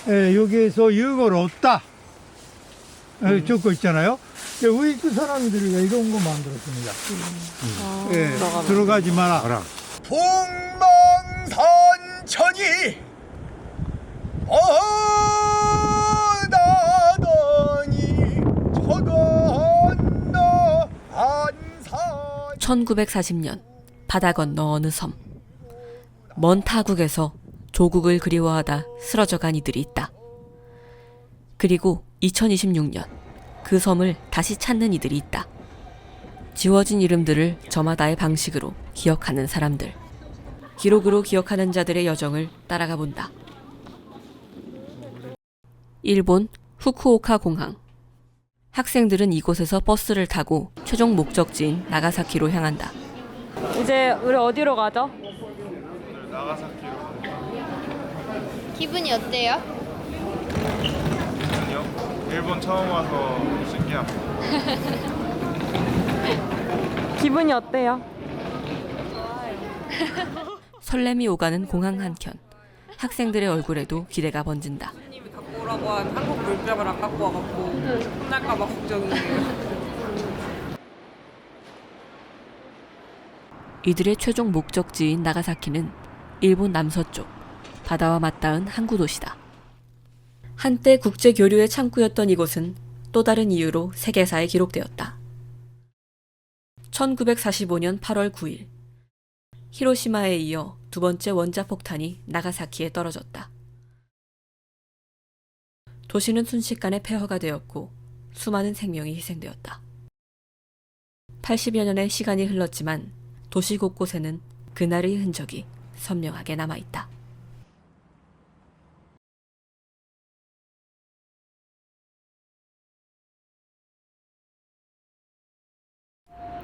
여기에서 유거롭다 적고 있잖아요. 우리 그 사람들이 이런 거 만들었습니다. 들어가지 마라. 풍망산천이 어나더니 저건너 안산 1940년 바다 건너 어느 섬. 먼 타국에서 조국을 그리워하다 쓰러져간 이들이 있다. 그리고 2026년 그 섬을 다시 찾는 이들이 있다. 지워진 이름들을 저마다의 방식으로 기억하는 사람들. 기록으로 기억하는 자들의 여정을 따라가 본다. 일본 후쿠오카 공항. 학생들은 이곳에서 버스를 타고 최종 목적지인 나가사키로 향한다. 이제 우리 어디로 가죠? 나가사키로. 기분이 어때요? 일본 처음 와서 신기합니다. 기분이 어때요? 설렘이 오가는 공항 한켠. 학생들의 얼굴에도 기대가 번진다. 선생님이 갖고 오라고 한 한국 물병을 안 갖고 와갖고 혼날까봐 걱정이에요. 이들의 최종 목적지인 나가사키는 일본 남서쪽 바다와 맞닿은 항구 도시다. 한때 국제 교류의 창구였던 이곳은 또 다른 이유로 세계사에 기록되었다. 1945년 8월 9일 히로시마에 이어 두 번째 원자폭탄이 나가사키에 떨어졌다. 도시는 순식간에 폐허가 되었고 수많은 생명이 희생되었다. 80여 년의 시간이 흘렀지만 도시 곳곳에는 그날의 흔적이 선명하게 남아있다.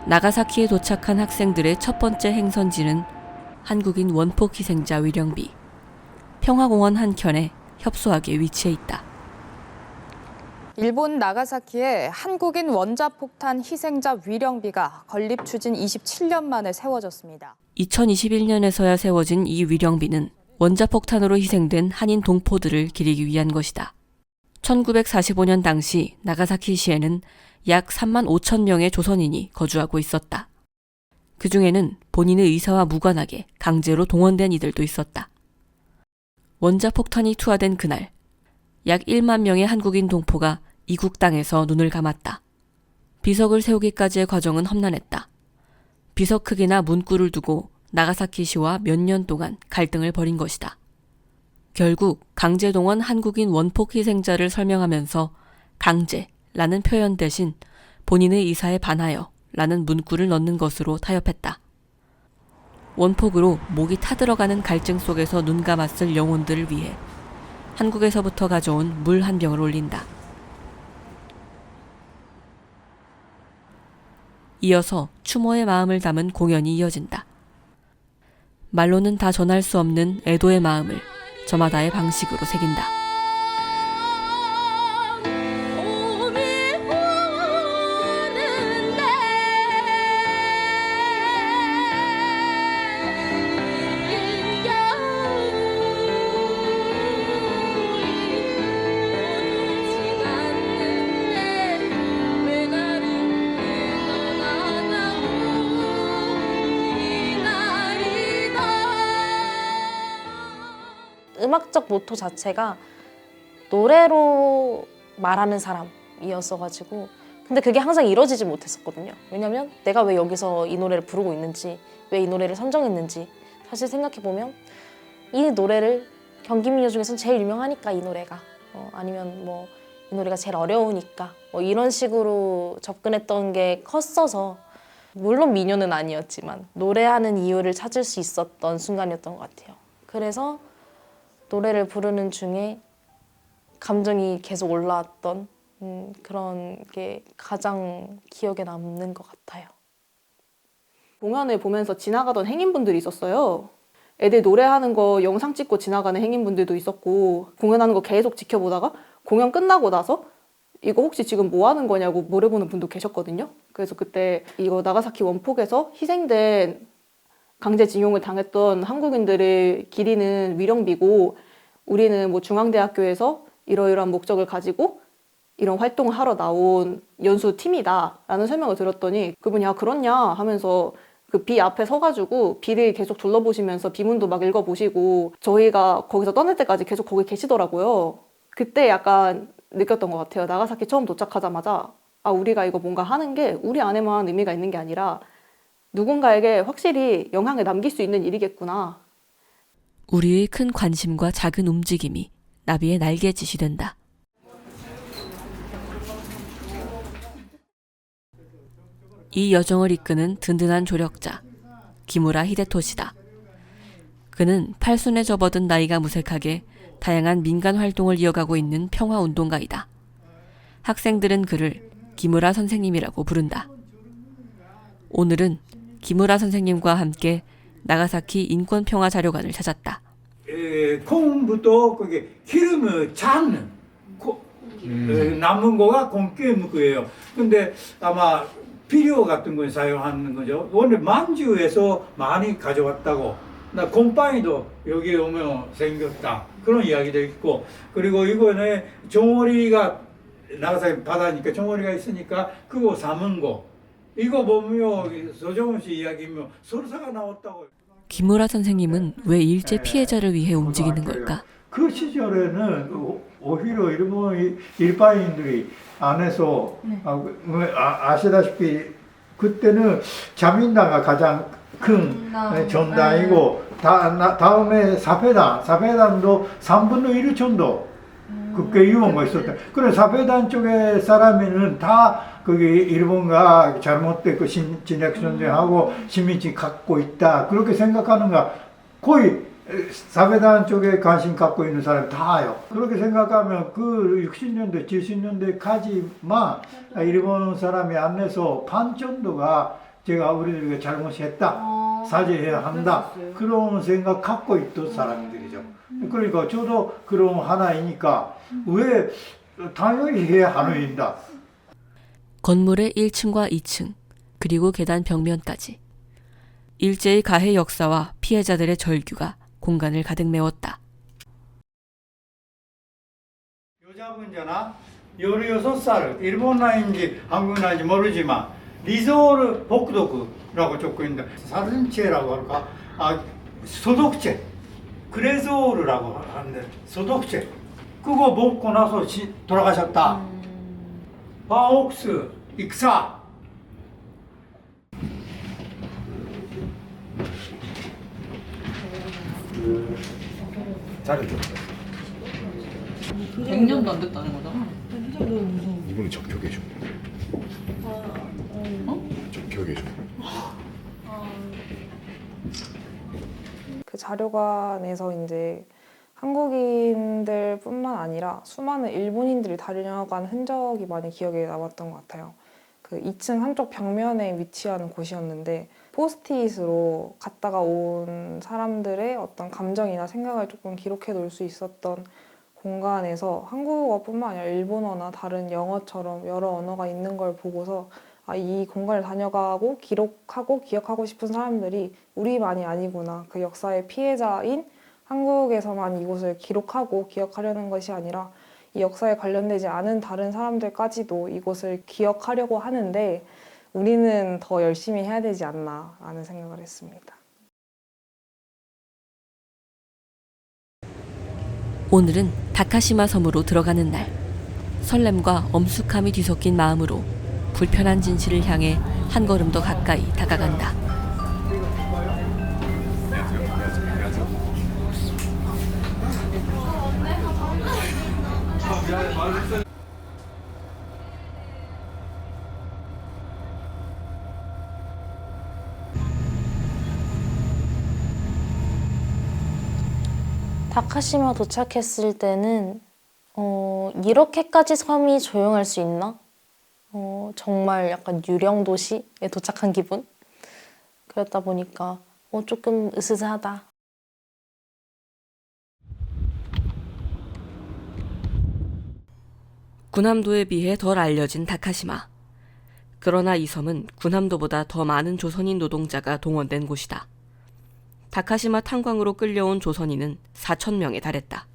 나가사키에 도착한 학생들의 첫 번째 행선지는 한국인 원폭 희생자 위령비, 평화공원 한켠에 협소하게 위치해 있다. 일본 나가사키에 한국인 원자폭탄 희생자 위령비가 건립 추진 27년 만에 세워졌습니다. 2021년에서야 세워진 이 위령비는 원자폭탄으로 희생된 한인 동포들을 기리기 위한 것이다. 1945년 당시 나가사키시에는 약 3만 5천 명의 조선인이 거주하고 있었다. 그 중에는 본인의 의사와 무관하게 강제로 동원된 이들도 있었다. 원자폭탄이 투하된 그날, 약 1만 명의 한국인 동포가 이국 땅에서 눈을 감았다. 비석을 세우기까지의 과정은 험난했다. 비석 크기나 문구를 두고 나가사키시와 몇 년 동안 갈등을 벌인 것이다. 결국 강제동원 한국인 원폭 희생자를 설명하면서 강제라는 표현 대신 본인의 의사에 반하여 라는 문구를 넣는 것으로 타협했다. 원폭으로 목이 타들어가는 갈증 속에서 눈 감았을 영혼들을 위해 한국에서부터 가져온 물 한 병을 올린다. 이어서 추모의 마음을 담은 공연이 이어진다. 말로는 다 전할 수 없는 애도의 마음을 저마다의 방식으로 새긴다. 음악적 모토 자체가 노래로 말하는 사람이었어가지고 근데 그게 항상 이루어지지 못했었거든요. 왜냐면 내가 왜 여기서 이 노래를 부르고 있는지 왜 이 노래를 선정했는지 사실 생각해보면 이 노래를 경기민요 중에서는 제일 유명하니까 이 노래가 아니면 뭐 이 노래가 제일 어려우니까 뭐 이런 식으로 접근했던 게 컸어서 물론 민요는 아니었지만 노래하는 이유를 찾을 수 있었던 순간이었던 것 같아요. 그래서 노래를 부르는 중에 감정이 계속 올라왔던 그런 게 가장 기억에 남는 것 같아요. 공연을 보면서 지나가던 행인분들이 있었어요. 애들 노래하는 거 영상 찍고 지나가는 행인분들도 있었고 공연하는 거 계속 지켜보다가 공연 끝나고 나서 이거 혹시 지금 뭐 하는 거냐고 물어보는 분도 계셨거든요. 그래서 그때 이거 나가사키 원폭에서 희생된 강제징용을 당했던 한국인들을 기리는 위령비고 우리는 뭐 중앙대학교에서 이러이러한 목적을 가지고 이런 활동을 하러 나온 연수팀이다라는 설명을 들었더니 그분이 아 그렇냐 하면서 그 비 앞에 서가지고 비를 계속 둘러보시면서 비문도 막 읽어보시고 저희가 거기서 떠날 때까지 계속 거기 계시더라고요. 그때 약간 느꼈던 것 같아요. 나가사키 처음 도착하자마자 아 우리가 이거 뭔가 하는 게 우리 안에만 의미가 있는 게 아니라 누군가에게 확실히 영향을 남길 수 있는 일이겠구나. 우리의 큰 관심과 작은 움직임이 나비의 날개짓이 된다. 이 여정을 이끄는 든든한 조력자, 기무라 히데토시다. 그는 팔순에 접어든 나이가 무색하게 다양한 민간 활동을 이어가고 있는 평화운동가이다. 학생들은 그를 기무라 선생님이라고 부른다. 오늘은 기무라 선생님과 함께 나가사키 인권평화자료관을 찾았다. 昆布と기름을 찾는 남은 거가 곰깨묵이에요. 근데 아마 비료 같은 걸 사용하는 거죠. 원래 만주에서 많이 가져왔다고. 나 곰팡이도 여기 오면 생겼다. 그런 이야기도 있고. 그리고 이거는 종어리가 나가사키 바다니까 종어리가 있으니까 그거 삶은 거. 이거 보면 서정훈 씨 이야기면 설사가 나왔다고. 기무라 선생님은 왜 일제 피해자를 위해 움직이는 걸까? 그 시절에는 오히려 일본 일반인들이 안에서 아시다시피 그때는 자민당가 가장 큰 전당이고 다음에 사페단도 3분의 1 정도 국회의원가 있었다. 그래 사페단 쪽의 사람은 다 거기 일본가 잘못된 그 진약 전쟁하고 식민지 갖고 있다 그렇게 생각하는가 거의 사회단 쪽에 관심 갖고 있는 사람이 다요. 그렇게 생각하면 그 60년대, 70년대까지만 일본 사람이 안내서 반 정도가 제가 우리들에게 잘못했다, 사죄해야 한다 그런 생각 갖고 있던 사람들이죠. 그러니까 저도 그런 하나이니까 왜 당연히 해야 하는인다. 건물의 1층과 2층, 그리고 계단 벽면까지. 일제의 가해 역사와 피해자들의 절규가 공간을 가득 메웠다. 여자분자나 16살, 일본 나이인지 한국 나이인지 모르지만 리소르 복독이라고 적고 있는데 사진체라고 할까? 소독체, 그레소르라고 하는데 소독체 그거 먹고 나서 돌아가셨다. 바옥스, 익사 잘해줘. 100년도 안 됐다는 거잖아. 이분은 적격해줘. 적격해줘. 그 자료관에서 이제 한국인들뿐만 아니라 수많은 일본인들이 다녀간 흔적이 많이 기억에 남았던 것 같아요. 그 2층 한쪽 벽면에 위치하는 곳이었는데 포스트잇으로 갔다가 온 사람들의 어떤 감정이나 생각을 조금 기록해 놓을 수 있었던 공간에서 한국어뿐만 아니라 일본어나 다른 영어처럼 여러 언어가 있는 걸 보고서 이 공간을 다녀가고 기록하고 기억하고 싶은 사람들이 우리만이 아니구나. 그 역사의 피해자인 한국에서만 이곳을 기록하고 기억하려는 것이 아니라 이 역사에 관련되지 않은 다른 사람들까지도 이곳을 기억하려고 하는데 우리는 더 열심히 해야 되지 않나 라는 생각을 했습니다. 오늘은 다카시마 섬으로 들어가는 날. 설렘과 엄숙함이 뒤섞인 마음으로 불편한 진실을 향해 한 걸음 더 가까이 다가간다. 다카시마 도착했을 때는 이렇게까지 섬이 조용할 수 있나? 정말 약간 유령 도시에 도착한 기분? 그랬다 보니까 조금 으스스하다. 군함도에 비해 덜 알려진 다카시마. 그러나 이 섬은 군함도보다 더 많은 조선인 노동자가 동원된 곳이다. 다카시마 탄광으로 끌려온 조선인은 4,000명에 달했다.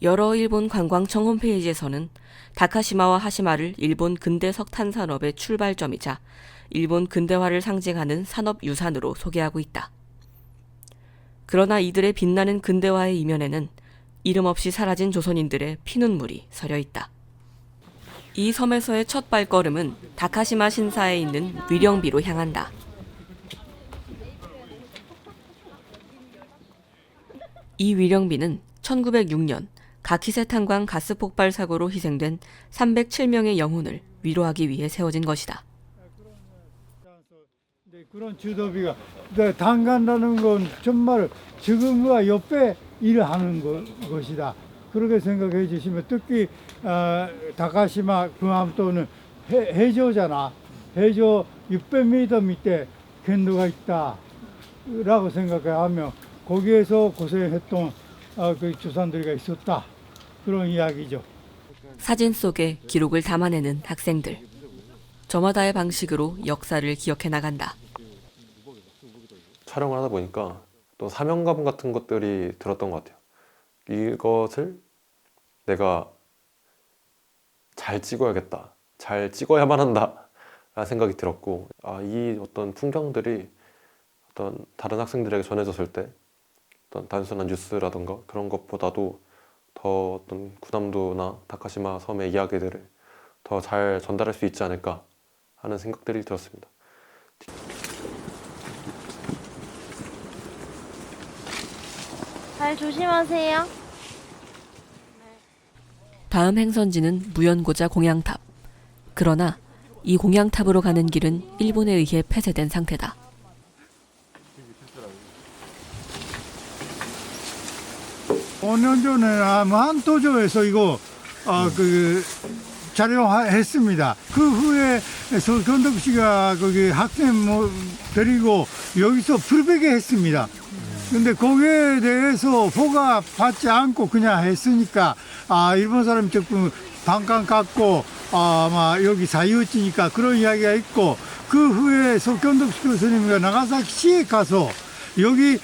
여러 일본 관광청 홈페이지에서는 다카시마와 하시마를 일본 근대 석탄 산업의 출발점이자 일본 근대화를 상징하는 산업유산으로 소개하고 있다. 그러나 이들의 빛나는 근대화의 이면에는 이름 없이 사라진 조선인들의 피눈물이 서려 있다. 이 섬에서의 첫 발걸음은 다카시마 신사에 있는 위령비로 향한다. 이 위령비는 1906년 가키세 탄광 가스 폭발 사고로 희생된 307명의 영혼을 위로하기 위해 세워진 것이다. 그런 주도비가 단간다는 건 정말 지금과 옆에 일을 하는 것이다. 그렇게 생각해 주시면 특히 다카시마 구암도는 해저잖아. 해저 600m 밑에 겐도가 있다라고 생각하면 거기에서 고생했던 그 조상들이 있었다. 그런 이야기죠. 사진 속에 기록을 담아내는 학생들. 저마다의 방식으로 역사를 기억해 나간다. 촬영을 하다 보니까 또 사명감 같은 것들이 들었던 것 같아요. 이것을 내가 잘 찍어야겠다, 잘 찍어야만 한다 라는 생각이 들었고, 이 어떤 풍경들이 어떤 다른 학생들에게 전해졌을 때 어떤 단순한 뉴스라든가 그런 것보다도 더 어떤 구남도나 다카시마 섬의 이야기들을 더 잘 전달할 수 있지 않을까 하는 생각들이 들었습니다. 잘 조심하세요. 다음 행선지는 무연고자 공양탑. 그러나 이 공양탑으로 가는 길은 일본에 의해 폐쇄된 상태다. 오 년 전에 한도저에서 이거 촬영했습니다. 그 후에 손덕 씨가 거기 학생 데리고 여기서 풀베개 했습니다. 근데 거기에 대해서 허가 받지 않고 그냥 했으니까 일본 사람이 조금 반감 갖고 아마 여기 사이웃지니까 그런 이야기가 있고, 그 후에 석견덕 교수님과 나가사키시에 가서 여기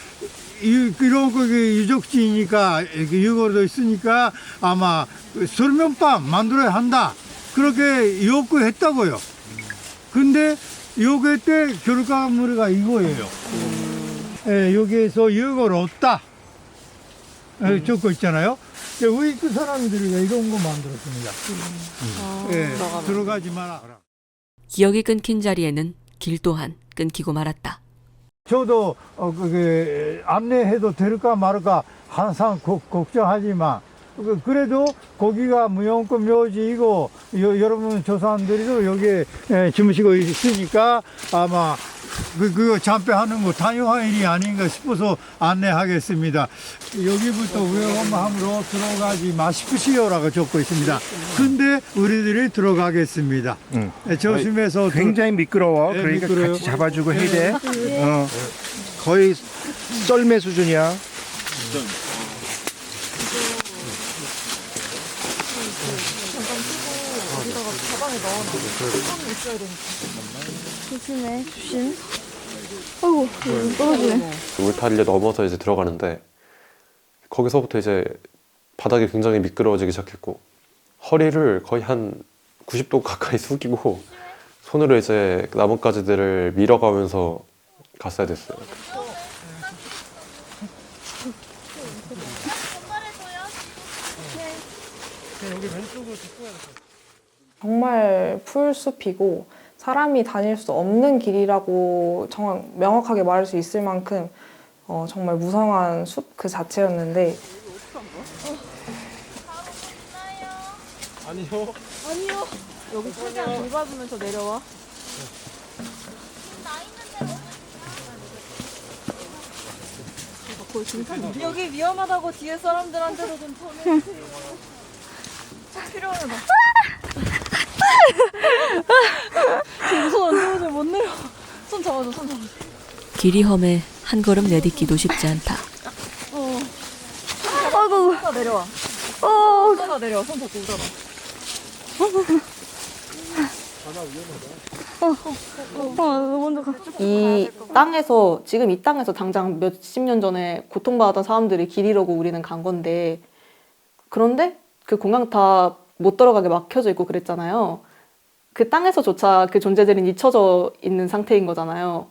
이런 거기 유적지니까 유골도 있으니까 아마 설명판 만들어야 한다 그렇게 요구했다고요. 근데 요구할 때 결과물이 이거예요. 여기에서 유골 없다 적고 있잖아요. 우리 그 사람들이 이런 거 만들었습니다. 들어가지 마라. 기억이 끊긴 자리에는 길 또한 끊기고 말았다. 저도 안내해도 될까 말까 항상 걱정하지만 그래도 거기가 무용권 묘지이고 여러분 조사님들도 여기에 주무시고 있으니까 아마 그거 참배하는 거 당연한 일이 아닌가 싶어서 안내하겠습니다. 여기부터 위험함으로 들어가지 마십시오라고 적고 있습니다. 근데 우리들이 들어가겠습니다. 조심해서. 굉장히 미끄러워. 그러니까 미끄러워요. 같이 잡아주고 해야 돼. 거의 썰매 수준이야. 조심해, 조심. 아이고, 떨어지네. 울타리를 넘어서 이제 들어가는데 거기서부터 이제 바닥이 굉장히 미끄러워지기 시작했고, 허리를 거의 한 90도 가까이 숙이고 손으로 이제 나뭇가지들을 밀어가면서 갔어야 됐어요. 정말 풀숲이고 사람이 다닐 수 없는 길이라고 정말 명확하게 말할 수 있을 만큼 정말 무성한 숲 그 자체였는데, 아니요. 여기 최대한 물 밟으면서 내려와. 여기 위험하다고 뒤에 사람들한테도 좀 전해주세요. 필요하면 손안 내려줘, 못 내려. 손 잡아줘, 손 잡아줘. 길이 험해 한 걸음 내딛기도 쉽지 않다. 아이고, 손 내려와. 손 내려와, 손 잡고 울어라. 먼저 가. 이 땅에서, 지금 이 땅에서 당장 몇십 년 전에 고통받았던 사람들이 길 잃어고 우리는 간 건데, 그런데 그 공양탑 못 들어가게 막혀져 있고 그랬잖아요. 그 땅에서조차 그 존재들은 잊혀져 있는 상태인 거잖아요.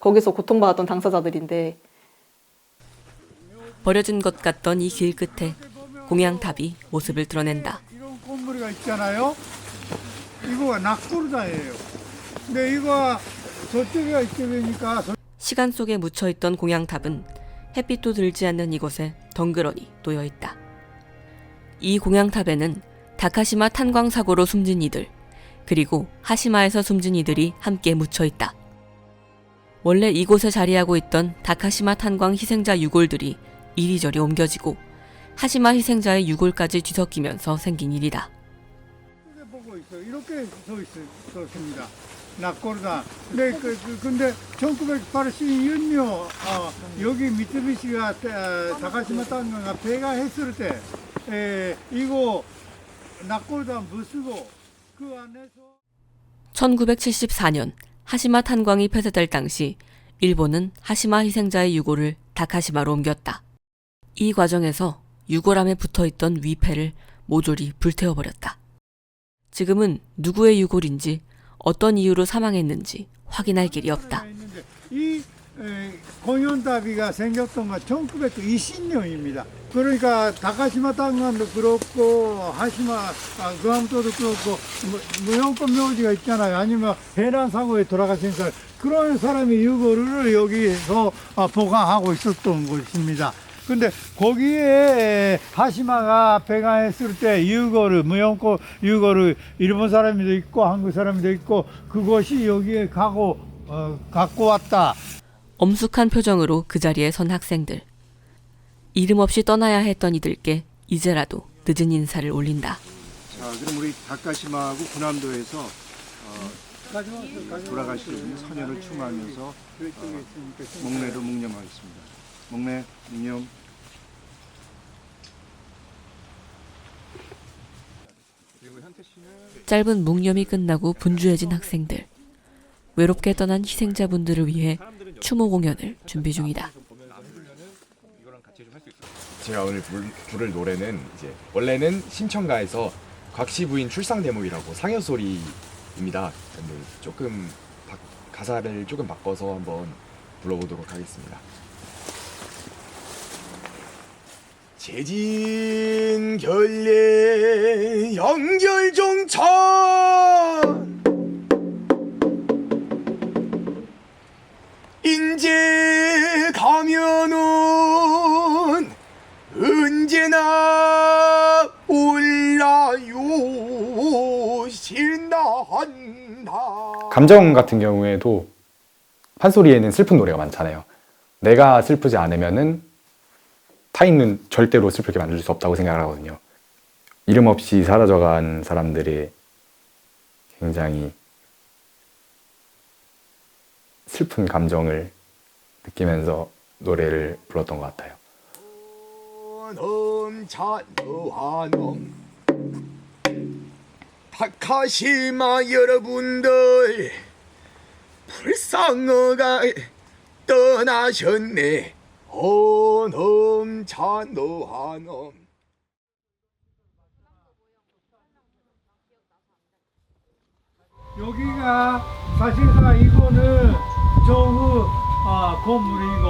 거기서 고통받았던 당사자들인데. 버려진 것 같던 이 길 끝에 공양탑이 모습을 드러낸다. 이런 건물이 있잖아요. 이거가 낙골다예요. 근데 이거 저쪽에 있게 되니까 시간 속에 묻혀있던 공양탑은 햇빛도 들지 않는 이곳에 덩그러니 놓여있다. 이 공양탑에는 다카시마 탄광 사고로 숨진 이들, 그리고 하시마에서 숨진 이들이 함께 묻혀있다. 원래 이곳에 자리하고 있던 다카시마 탄광 희생자 유골들이 이리저리 옮겨지고 하시마 희생자의 유골까지 뒤섞이면서 생긴 일이다. 보고 있어요. 이렇게 있습니다. 낙골다. 근데 1982년 여기 미쓰비시가 다카시마 탄광가 폐가했을 때 이거 낙골다 무쓰고 그 안에서 1974년 하시마 탄광이 폐쇄될 당시 일본은 하시마 희생자의 유골을 다카시마로 옮겼다. 이 과정에서 유골함에 붙어있던 위패를 모조리 불태워버렸다. 지금은 누구의 유골인지 어떤 이유로 사망했는지 확인할 길이 없다. 이 공연탑이가 생겼던 건 1920년입니다. 그러니까 다카시마 탄광도 그렇고 하시마 그함토도 그렇고 무용권 묘지가 있잖아요. 아니면 해난 사고에 돌아가신 사람, 그런 사람이 유골을 여기서 보관하고 있었던 곳입니다. 근데 거기에 하시마가 폐가했을 때 유골을 무용권 유골을 일본 사람도 있고 한국 사람도 있고 그것이 여기에 갖고 왔다. 엄숙한 표정으로 그 자리에 선 학생들. 이름 없이 떠나야 했던 이들께 이제라도 늦은 인사를 올린다. 자, 그럼 우리 다카시마하고 군함도에서 돌아가신 선녀를 추모하면서 목례로 묵념하겠습니다. 목례 묵념. 짧은 묵념이 끝나고 분주해진 학생들. 외롭게 떠난 희생자분들을 위해 추모 공연을 준비 중이다. 제가 오늘 부를 노래는 이제 원래는 심청가에서 곽씨 부인 출상 대목이라고 상여소리입니다. 근데 조금 가사를 조금 바꿔서 한번 불러보도록 하겠습니다. 재진 결례 연결종천 인제 가면은 언제나 올라요 신나한다. 감정 같은 경우에도 판소리에는 슬픈 노래가 많잖아요. 내가 슬프지 않으면은 타인은 절대로 슬프게 만들 수 없다고 생각을 하거든요. 이름 없이 사라져간 사람들의 굉장히 슬픈 감정을 느끼면서 노래를 불렀던 것 같아요. 다카시마 여러분들 불쌍어가 떠나셨네. 헌엄 찬호한엄. 여기가 사실상 이거는 저우 건물이고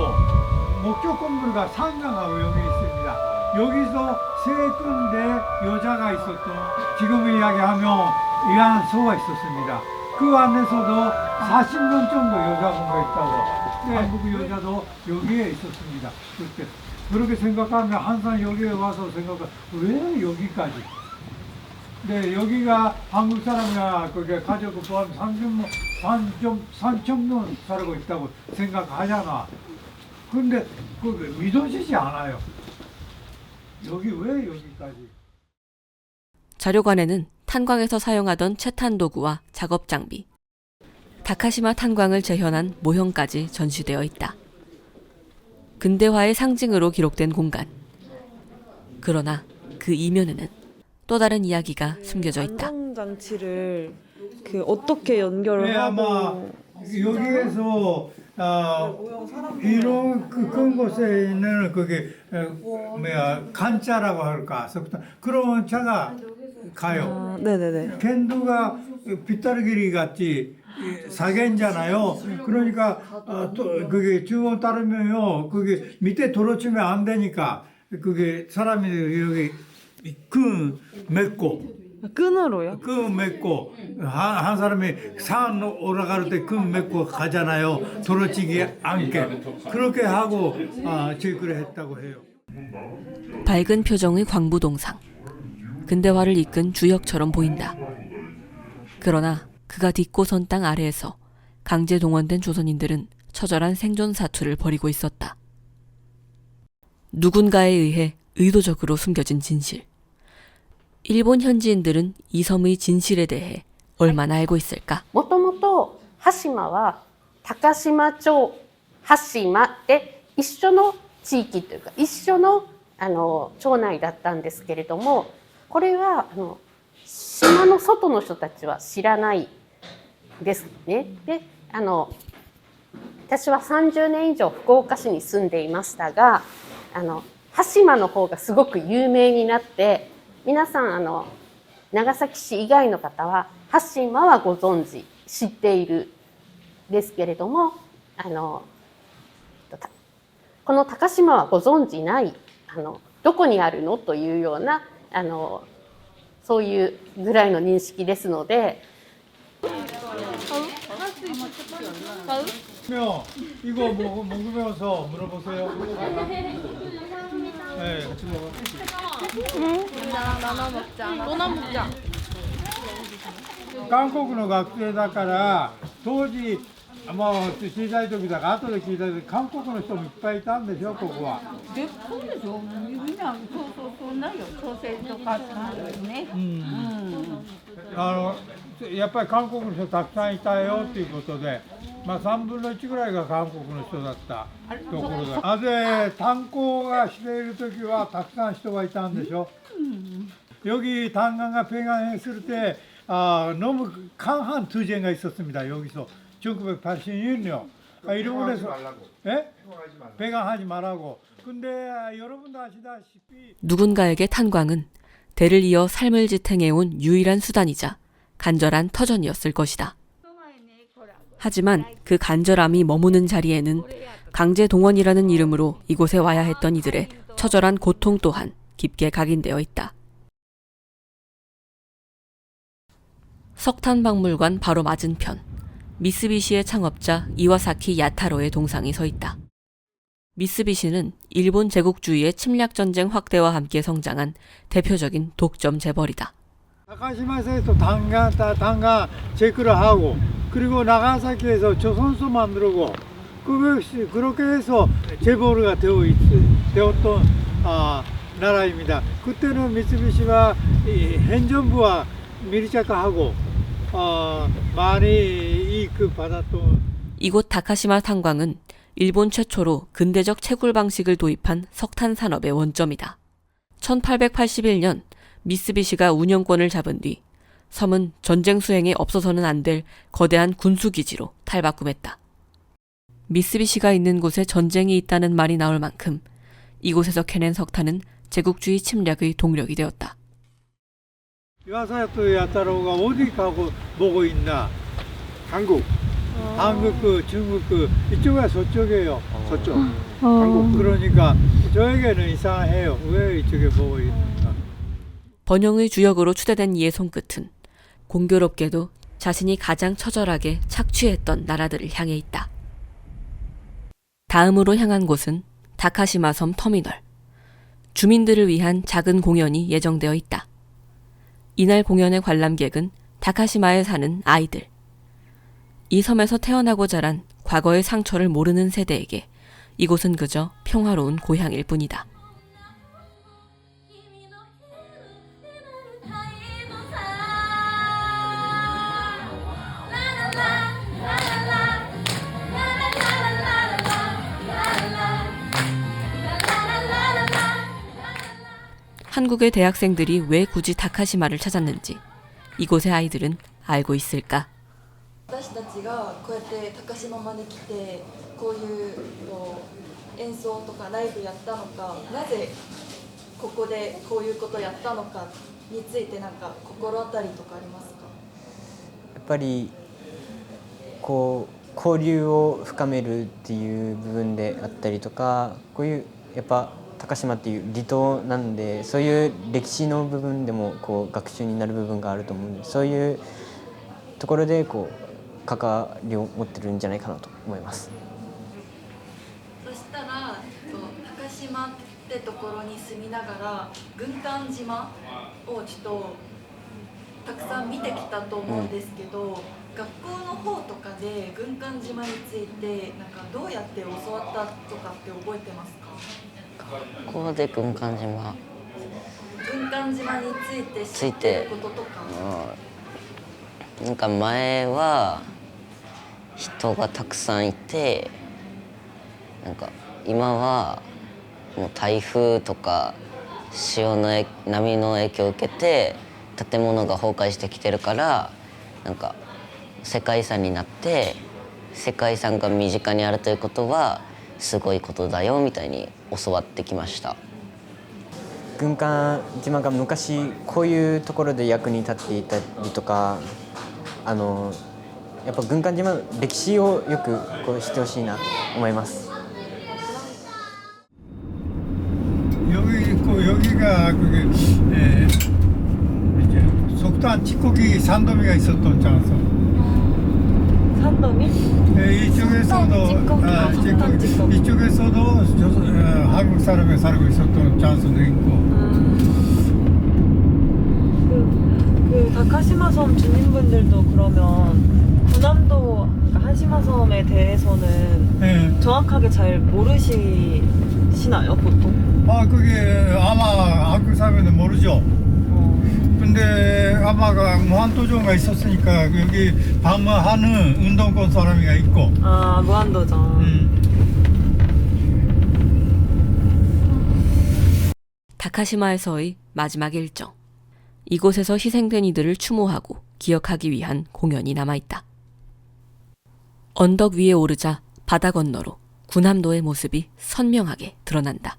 목적 건물과 상강하고 여기 있습니다. 여기서 세 군데 여자가 있었던, 지금 이야기하면 위안소가 있었습니다. 그 안에서도 40년 정도 여자분가 있다고. 한국 여자도 여기에 있었습니다. 그때 그렇게 생각하면 항상 여기에 와서 생각하면 왜 여기까지? 네, 여기가 한국 사람이나 그게 가족을 포함 3,000명 살고 있다고 생각하잖아. 근데 그게 믿어지지 않아요. 여기 왜 여기까지? 자료관에는 탄광에서 사용하던 채탄 도구와 작업 장비, 다카시마 탄광을 재현한 모형까지 전시되어 있다. 근대화의 상징으로 기록된 공간. 그러나 그 이면에는 또 다른 이야기가 숨겨져 있다. 안전장치를 어떻게 연결을 네, 아마 하고 여기에서 이런 큰 곳에 있는 그게 간자라고 할까 석탄 그런 차가 가요. 네네네. 캔두가 빗다르기리 같이 사겐잖아요. 그러니까 또 그게 주문 따르면요, 그게 밑에 도로치면 안 되니까 그게 사람이 여기 끈 맺고. 끈으로요? 끈 맺고 한 사람이 산 올라갈 때 끈 맺고 가잖아요. 도로치기 않게 그렇게 하고 제거를 했다고 해요. 밝은 표정의 광부동상. 근대화를 이끈 주역처럼 보인다. 그러나 그가 딛고 선 땅 아래에서 강제 동원된 조선인들은 처절한 생존 사투를 벌이고 있었다. 누군가에 의해 의도적으로 숨겨진 진실. 일본 현지인들은 이 섬의 진실에 대해 얼마나 알고 있을까? もともと羽島は高島町羽島で一緒の地域というか一緒の町内だったんですけれども、これは島の外の人たちは知らないですね。で私は30年以上福岡市に住んでいましたが、羽島の方がすごく有名になって、皆さん長崎市以外の方は羽島はご存知知っているですけれども、この高島はご存知ない、どこにあるのというようなそういうぐらいの認識ですので。 이거 먹으면서 물어보세요. 네, 같이 먹어. 나눠 먹자. 한국의 학생 だから当時もう小さい時だから後で聞いたけど韓国の人もいっぱいいたんでしょここは。そうでしょ。みんなそんなよ。ソーセージとかね。やっぱり韓国の人たくさんいたよっていうことで、まあ3分の1ぐらいが韓国の人だったところで。で炭鉱がしている時はたくさん人がいたんでしょ。여기 탄광과 폐광했을 때 너무 강한 투쟁가 있었습니다. 여기서 1981년 일본에서 폐광하지 말라고. 근데 여러분도 아시다시피 누군가에게 탄광은 대를 이어 삶을 지탱해온 유일한 수단이자 간절한 터전이었을 것이다. 하지만 그 간절함이 머무는 자리에는 강제 동원이라는 이름으로 이곳에 와야 했던 이들의 처절한 고통 또한 깊게 각인되어 있다. 석탄박물관 바로 맞은편, 미쓰비시의 창업자 이와사키 야타로의 동상이 서 있다. 미쓰비시는 일본 제국주의의 침략전쟁 확대와 함께 성장한 대표적인 독점 재벌이다. 다카시마에서 단간 체크를 하고 그리고 나가사키에서 조선소 만들고 그렇게 해서 재벌가 되었던 나라입니다. 그때는 미쓰비시와 행정부와 밀착하고 많이 이익 받았던. 이곳 다카시마 탄광은 일본 최초로 근대적 채굴 방식을 도입한 석탄 산업의 원점이다. 1881년 미쓰비시가 운영권을 잡은 뒤 섬은 전쟁 수행에 없어서는 안 될 거대한 군수기지로 탈바꿈했다. 미쓰비시가 있는 곳에 전쟁이 있다는 말이 나올 만큼 이곳에서 캐낸 석탄은 제국주의 침략의 동력이 되었다. 이와사키 야타로가 어디 가고 보고 있나? 한국, 중국 이쪽에 서쪽이에요. 서쪽. 한국. 그러니까 저에게는 이상해요. 왜 이쪽에 보고 있는가? 번영의 주역으로 추대된 이의 손끝은 공교롭게도 자신이 가장 처절하게 착취했던 나라들을 향해 있다. 다음으로 향한 곳은 다카시마 섬 터미널. 주민들을 위한 작은 공연이 예정되어 있다. 이날 공연의 관람객은 다카시마에 사는 아이들. 이 섬에서 태어나고 자란 과거의 상처를 모르는 세대에게 이곳은 그저 평화로운 고향일 뿐이다. 한국의 대학생들이 왜 굳이 다카시마를 찾았는지 이곳의 아이들은 알고 있을까? 私たちがこうやって高島まで来てこういう演奏とかライブやったのか、なぜここでこういうことやったのかについてなんか心当たりとかありますか？やっぱりこう交流を深めるっていう部分であったりとか、こういうやっぱ高島っていう離島なんで、そういう歴史の部分でもこう学習になる部分があると思うんで、そういうところでこう関わりを持ってるんじゃないかなと思います。そしたら高島ってところに住みながら軍艦島をちょっとたくさん見てきたと思うんですけど、学校の方とかで軍艦島についてなんかどうやって教わったとかって覚えてますか？学校で軍艦島について知ってることとか。なんか前は人がたくさんいて、なんか今はもう台風とか潮の波の影響を受けて建物が崩壊してきてるから、なんか世界遺産になって世界遺産が身近にあるということはすごいことだよみたいに教わってきました。軍艦島が昔こういうところで役に立っていたりとか、やっぱ軍艦島の歴史をよくこう知ってほしいなと思います。 여기가 그게 이제 속도한 찌꺼기 산더미가 있었던 장소. 산더미? 이쪽에서도 이쪽에서도 한국 사람이 살고 있었던 장소도 있고. 그 다카시마 섬 주민분들도 그러면 군함도 그러니까 한시마 섬에 대해서는 정확하게 잘 모르시나요, 보통? 그게 아마 한국 사람은 모르죠. 근데 아마 무한도전가 있었으니까 여기 방문하는 운동권 사람이가 있고. 무한도전. 다카시마에서의 마지막 일정. 이곳에서 희생된 이들을 추모하고 기억하기 위한 공연이 남아있다. 언덕 위에 오르자 바다 건너로 군함도의 모습이 선명하게 드러난다.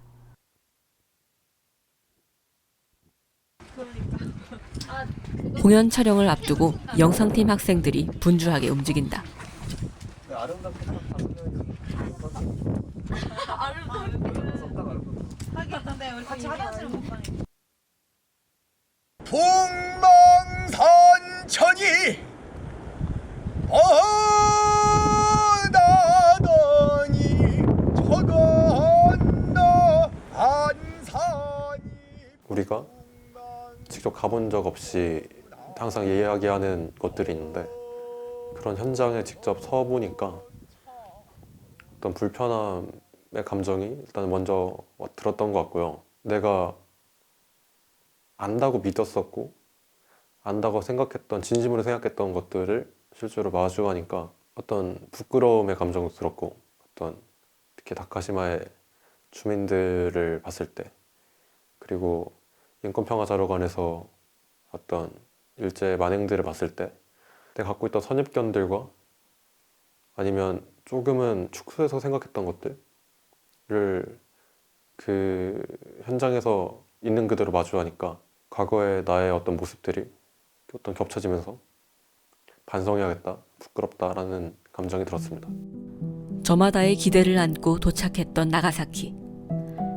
공연 촬영을 앞두고 영상팀 학생들이 분주하게 움직인다. 풍망산천이 어나더니 저건너 안산이. 우리가 직접 가본 적 없이 항상 이야기하는 것들이 있는데, 그런 현장에 직접 서보니까 어떤 불편함의 감정이 일단 먼저 들었던 것 같고요. 내가 안다고 믿었었고 안다고 생각했던, 진심으로 생각했던 것들을 실제로 마주하니까 어떤 부끄러움의 감정도 들었고, 어떤 특히 다카시마의 주민들을 봤을 때, 그리고 인권평화자료관에서 어떤 일제 만행들을 봤을 때 내가 갖고 있던 선입견들과 아니면 조금은 축소해서 생각했던 것들을 그 현장에서 있는 그대로 마주하니까 과거의 나의 어떤 모습들이 어떤 겹쳐지면서 반성해야겠다, 부끄럽다라는 감정이 들었습니다. 저마다의 기대를 안고 도착했던 나가사키.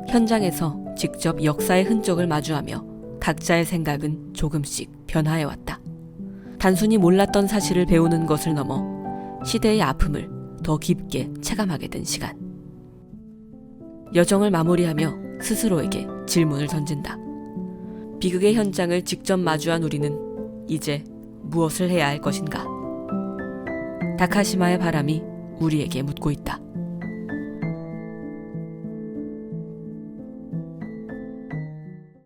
현장에서 직접 역사의 흔적을 마주하며 각자의 생각은 조금씩 변화해왔다. 단순히 몰랐던 사실을 배우는 것을 넘어 시대의 아픔을 더 깊게 체감하게 된 시간. 여정을 마무리하며 스스로에게 질문을 던진다. 비극의 현장을 직접 마주한 우리는 이제 무엇을 해야 할 것인가? 다카시마의 바람이 우리에게 묻고 있다.